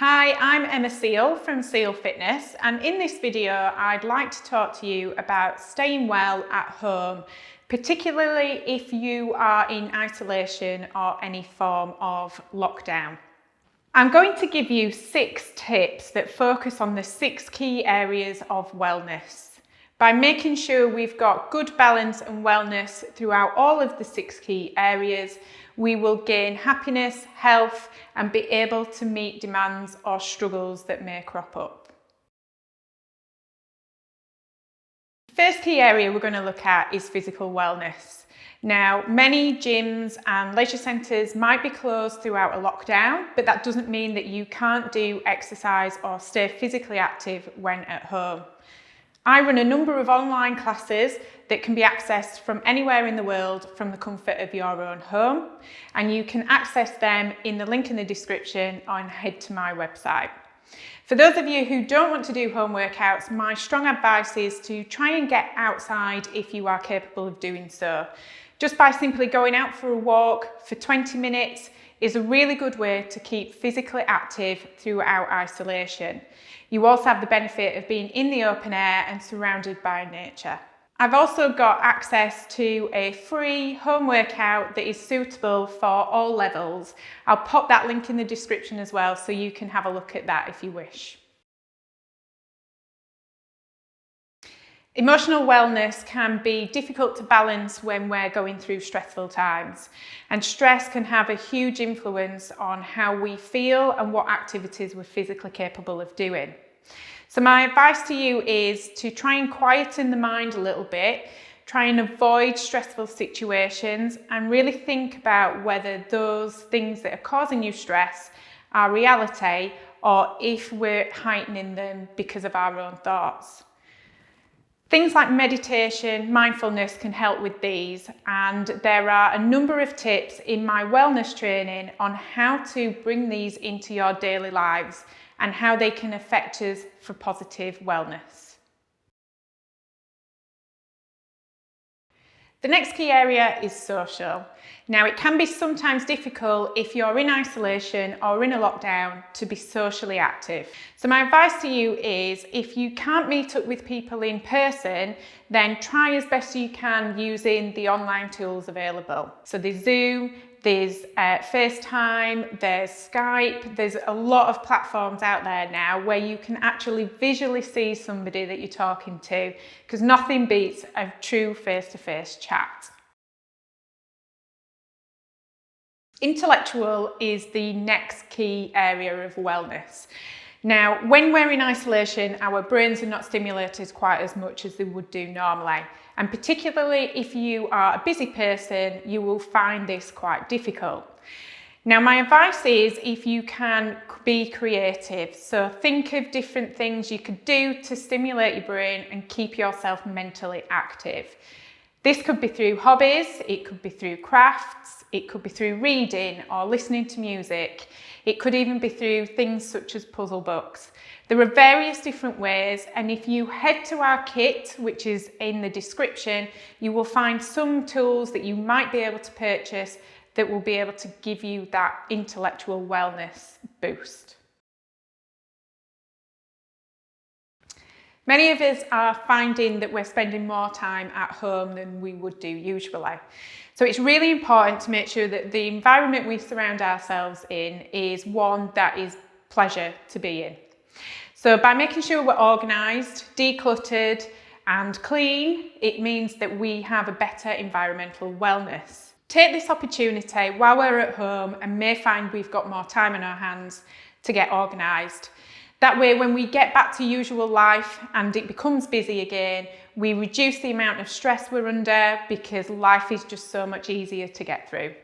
Hi, I'm Emma Seal from Seal Fitness, and in this video I'd like to talk to you about staying well at home, particularly if you are in isolation or any form of lockdown. I'm going to give you 6 tips that focus on the 6 key areas of wellness. By making sure we've got good balance and wellness throughout all of the 6 key areas, we will gain happiness, health, and be able to meet demands or struggles that may crop up. The first key area we're going to look at is physical wellness. Now, many gyms and leisure centres might be closed throughout a lockdown, but that doesn't mean that you can't do exercise or stay physically active when at home. I run a number of online classes that can be accessed from anywhere in the world from the comfort of your own home, and you can access them in the link in the description or head to my website. For those of you who don't want to do home workouts, my strong advice is to try and get outside if you are capable of doing so. Just by simply going out for a walk for 20 minutes is a really good way to keep physically active throughout isolation. You also have the benefit of being in the open air and surrounded by nature. I've also got access to a free home workout that is suitable for all levels. I'll pop that link in the description as well, so you can have a look at that if you wish. Emotional wellness can be difficult to balance when we're going through stressful times, and stress can have a huge influence on how we feel and what activities we're physically capable of doing. So my advice to you is to try and quieten the mind a little bit, try and avoid stressful situations, and really think about whether those things that are causing you stress are reality or if we're heightening them because of our own thoughts. Things like meditation, mindfulness can help with these, and there are a number of tips in my wellness training on how to bring these into your daily lives and how they can affect us for positive wellness. The next key area is social. Now, it can be sometimes difficult if you're in isolation or in a lockdown to be socially active. So my advice to you is, if you can't meet up with people in person, then try as best you can using the online tools available. So there's Zoom, there's FaceTime, there's Skype, there's a lot of platforms out there now where you can actually visually see somebody that you're talking to, because nothing beats a true face-to-face chat. Intellectual is the next key area of wellness. Now, when we're in isolation, our brains are not stimulated quite as much as they would do normally. And particularly if you are a busy person, you will find this quite difficult. Now, my advice is, if you can, be creative. So think of different things you could do to stimulate your brain and keep yourself mentally active. This could be through hobbies, it could be through crafts, it could be through reading or listening to music. It could even be through things such as puzzle books. There are various different ways, and if you head to our kit, which is in the description, you will find some tools that you might be able to purchase that will be able to give you that intellectual wellness boost. Many of us are finding that we're spending more time at home than we would do usually. So it's really important to make sure that the environment we surround ourselves in is one that is pleasure to be in. So by making sure we're organised, decluttered and clean, it means that we have a better environmental wellness. Take this opportunity while we're at home and may find we've got more time on our hands to get organised. That way, when we get back to usual life and it becomes busy again, we reduce the amount of stress we're under because life is just so much easier to get through.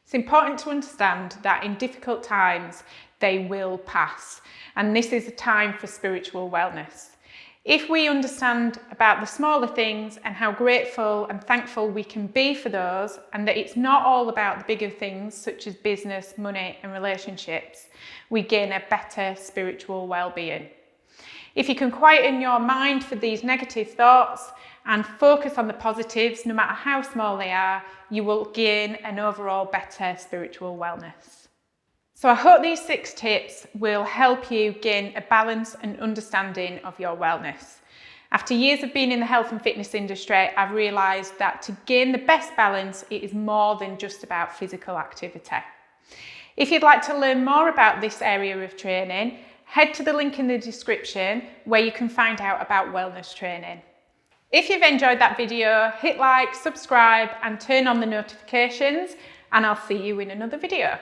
It's important to understand that in difficult times, they will pass, and this is a time for spiritual wellness. If we understand about the smaller things and how grateful and thankful we can be for those, and that it's not all about the bigger things such as business, money and relationships, we gain a better spiritual well-being. If you can quieten your mind for these negative thoughts and focus on the positives, no matter how small they are, you will gain an overall better spiritual wellness. So I hope these 6 tips will help you gain a balance and understanding of your wellness. After years of being in the health and fitness industry, I've realised that to gain the best balance, it is more than just about physical activity. If you'd like to learn more about this area of training, head to the link in the description where you can find out about wellness training. If you've enjoyed that video, hit like, subscribe and turn on the notifications, and I'll see you in another video.